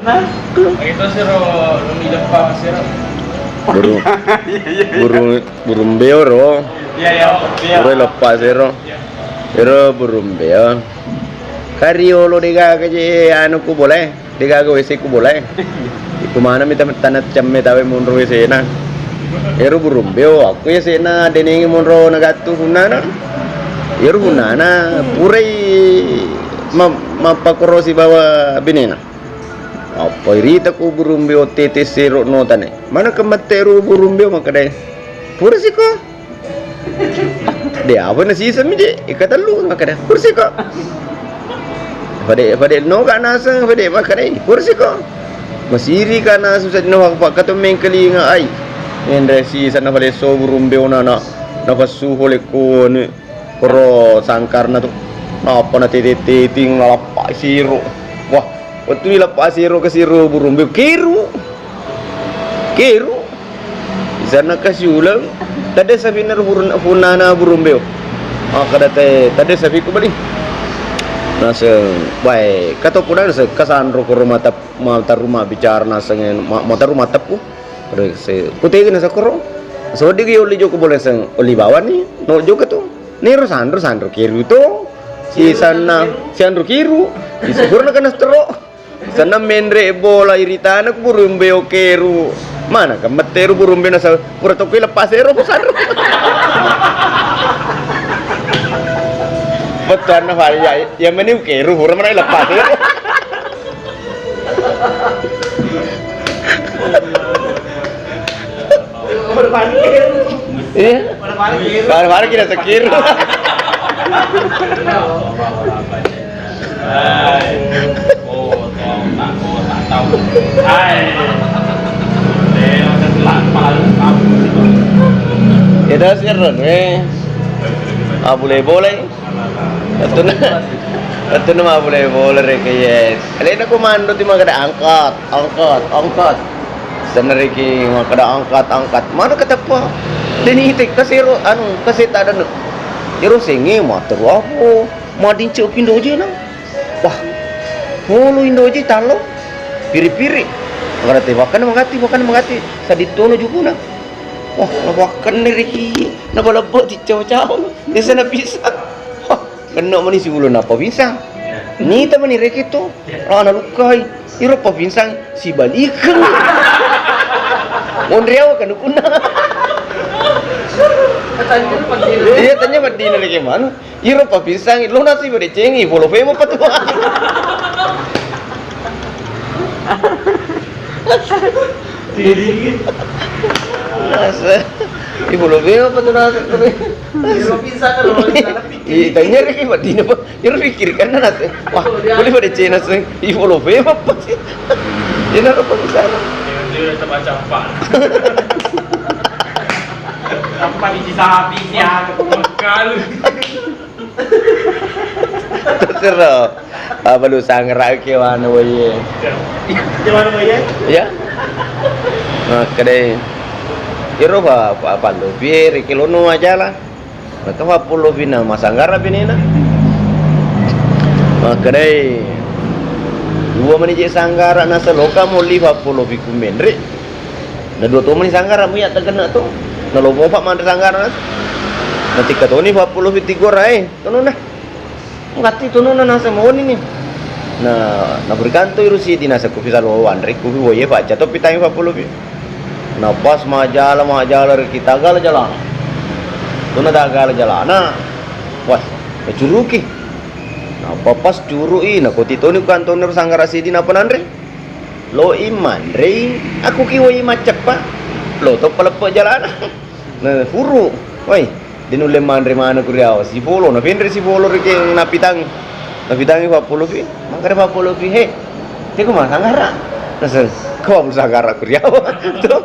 Nah, itu sih lumilap pa sih Burung burung beo ro. Iya ya, Ore lepas ro. Ero burung beo. Kariolo diga kaje anu ku boleh. Diga go WC ku boleh. Iku mana minta tanat camme tawe munro WC na. Ero burung beo aku ya sena deningi munro nagatu hunana. Ero hunana purai mapakorosi bawa binena. Apa irita ko burumbeo tete sero notane mana kamateru burumbeo makadai pursi ko de apa na sisa mi de ikatalu makadai pursi ko pada no kana sang pada makadai pursi ko masiri kana susah no pak kato mengkali nga ai endre sisa na pada so burumbeo na pasu hole ko ne koro sangkarna tu apa na tete ting lapa siro wah waktu lepas siro ke siro burung keru di sana kasih ulang tadi sabinar punana burung beo kada tadi sabi ko bali nasa baik kata punan sa kasandro ko mata rumah bicara nasa mata rumah tapu se kutegi nasa koro so digi oli joko boleh sang oli bawan ni no joko tu nero sandro kiru tu si sana si andro kiru isugurna kana stro sana mendre bola iritana ku burumbe okeru mana ka materu burumbe na sa pura to lepas ero sandro betul na ya ya meni okeru pura mana lepas ero iya baru kita sekir tahu. Itu sih ron, boleh. Itu nama boleh rekayes. Ada komando ti magada angkat. Sebenarnya ki magada angkat. Mana kata pa? Dinihitik kasiro kasi tada no. Iro singi motor ako. Madin chokin doje na. Wah. Holo indoje talo. Piri-piri. Magati magati. Sa dito no jugo na. Wah, nabakan ni Ricky. Nabalabo ti chow. Desa na bisa. Wah, kena man si ulo na pabinsang. Nita man ni Ricky to. Nalukay. Iro pabinsang si balikan. Monreaw kanukuna. Iya tanya mati na Ricky man. Iro pabinsang lo na si balicengi. Bolo femo patuwa. Nasa ibu lebih apa tuh nasa tuh ibu bisa kan iya tanya lagi mati nih pak ibu pikir kan nasa wah boleh pada cina sih ibu lebih apa sih ini apa bisa dia udah campak campak di sapi ya kalau terserah apa lu sangrai ke mana wae di mana wae ya nah kedai iro apa lo biar kilono aja lah atau apa lo bina masanggara bina nah kedai dua menit sanggara nasa loka mau 50 biku mendri na 2 menit sanggara mu ya terkena tuh na lo bapak mandre sanggara nanti kata ini 50 biti gorai tuh nah ngati tuh nah nasa mau ini na berkanto irusi di nasa kufi salo andri kufi woye pak jatuh pitang 50 bi na pas majala kita gal jalan tuh na dagal jalan wah curuki na pas curui na kotito ni kanto ner sanggara sidi na panandre lo iman re aku ki woye macap pak lo to palepo jalan na furu woi dinule mandre mana kuriaw si polo na fendre si polo reke na pitang 50 bi mangkare 50 bi he teko mah sanggara nasa ko sanggara kuriaw tuh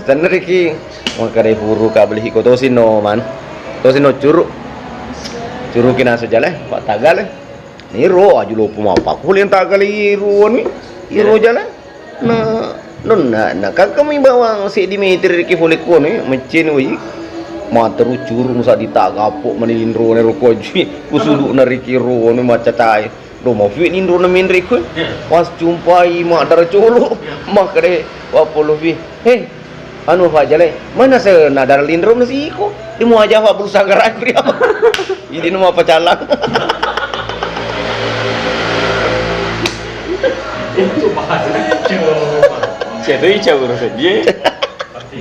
sana reki mangkare furu ka beli ko tosino man tosino curuk kina sejale pak tagal ni ro aju lo puma pak kulin tagal iro ni iro jale na kami bawang si Dimitri reki foliko ni mencin wi materu curung sa ditagapok manilin ro ne ro koji kusudu na reki ro ne macatai Do mau fit indro na mindri ko. Pas jumpai mak dar colo. Mak kare wa polo fi. Hei, anu fa jale. Mana se nadar lindro na si ko. Di mo aja fa berusaha gerak dia. Ini nama pacalang. Coba. Jadi jauh saja. Pasti